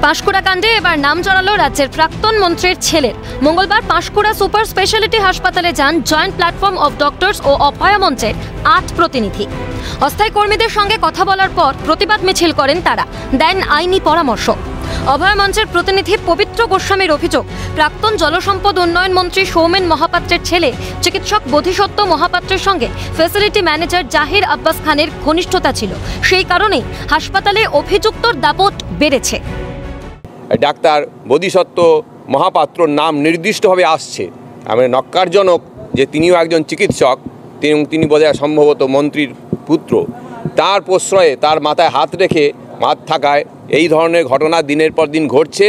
পাঁশকুড়া কাণ্ডে এবার নাম জড়ালো রাজ্যের প্রাক্তন মন্ত্রীর ছেলের। মঙ্গলবার পাঁশকুড়া সুপার স্পেশালিটি হাসপাতালে যান জয়েন্ট প্ল্যাটফর্ম অফ ডক্টরস ও অভয় মঞ্চের ৮ প্রতিনিধি। অস্থায়ী কর্মীদের সঙ্গে কথা বলার পর প্রতিবাদ মিছিল করেন তারা, দেন আইনি পরামর্শ। অভয় মঞ্চের প্রতিনিধি পবিত্র গোস্বামীর অভিযোগ, প্রাক্তন জলসম্পদ উন্নয়ন মন্ত্রী সৌমেন মহাপাত্রের ছেলে চিকিৎসক বোধিসত্ত্ব মহাপাত্রের সঙ্গে ফ্যাসিলিটি ম্যানেজার জাহির আব্বাস খানের ঘনিষ্ঠতা ছিল, সেই কারণেই হাসপাতালে অভিযুক্তর দাপট বেড়েছে। ডাক্তার বোধিসত্ত্ব মহাপাত্রর নাম নির্দিষ্টভাবে আসছে। আমি নক্কারজনক যে তিনিও একজন চিকিৎসক, তিনি বোধহয় সম্ভবত মন্ত্রীর পুত্র। তার প্রশ্রয়ে, তার মাথায় হাত রেখে থাকায় এই ধরনের ঘটনা দিনের পর দিন ঘটছে।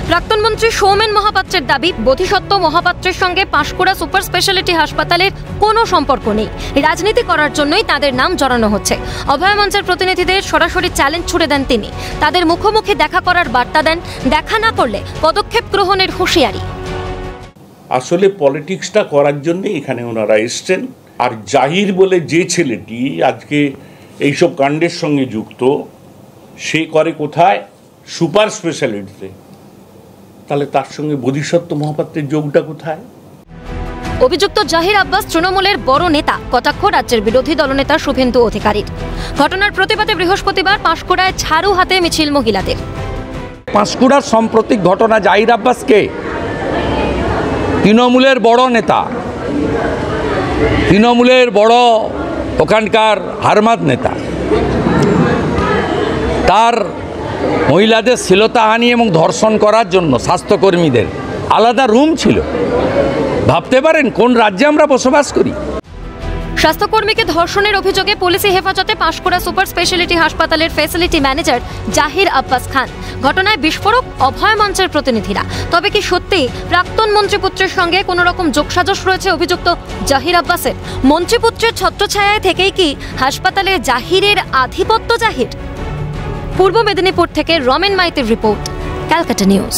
প্রাক্তন মন্ত্রী সৌমেন মহাপাত্রের দাবি, বোধিসত্ত্ব মহাপাত্রের সঙ্গে পাঁশকুড়া সুপার স্পেশালিটি হাসপাতালের কোনো সম্পর্ক নেই, রাজনীতি করার জন্যই তাদের নাম জড়ানো হচ্ছে। অভয় মঞ্চের প্রতিনিধিদের সরাসরি চ্যালেঞ্জ ছুড়ে দেন তিনি, তাদের মুখোমুখি দেখা করার বার্তা দেন, দেখা না করলে পদক্ষেপ গ্রহণের হুঁশিয়ারি। আসলে পলিটিক্সটা করার জন্য এখানে ওনারা এসছেন। আর জাহির বলে যে ছেলেটি আজকে এইসব কাণ্ডের সঙ্গে যুক্ত, সে করে কোথায়? সুপার স্পেশালিটিতে। তাহলে তার সঙ্গে বোধিসত্ত্ব মহাপাত্রের যোগটা কোথায়? অভিযুক্ত জাহির আব্বাস তৃণমূলের বড় নেতা, কটাক্ষ রাজ্যের বিরোধী দলনেতা শুভেন্দু অধিকারীর। ঘটনার প্রতিবাদে বৃহস্পতিবার পাঁশকুড়ায় ঝাড়ু হাতে মিছিল মহিলাদের। পাঁশকুড়ার সাম্প্রতিক ঘটনা, জাহির আব্বাসকে তৃণমূলের বড় নেতা, তৃণমূলের বড় ওখানকার হারমাদ নেতা, তার মহিলাদের শ্লীলতাহানি এবং ধর্ষণ করার জন্য স্বাস্থ্যকর্মীদের আলাদা রুম ছিল। ভাবতে পারেন কোন রাজ্যে আমরা বসবাস করি? স্বাস্থ্যকর্মীকে ধর্ষণের অভিযোগে পুলিশি হেফাজতে পাঁশকুড়া সুপার স্পেশালিটি হাসপাতালের ফ্যাসিলিটি ম্যানেজার জাহির আব্বাস খান। ঘটনায় বিস্ফোরক অভয় মঞ্চের প্রতিনিধিরা। তবে কি সত্যি প্রাক্তন মন্ত্রীপুত্রের সঙ্গে কোনো রকম যোগসাজশ রয়েছে অভিযুক্ত জাহির আব্বাসের? মন্ত্রীপুত্রের ছত্রছায়ায় থেকেই কি হাসপাতালে জাহিরের আধিপত্য জাহির? পূর্ব মেদিনীপুর থেকে রমেন মাইতির রিপোর্ট, ক্যালকাটা নিউজ।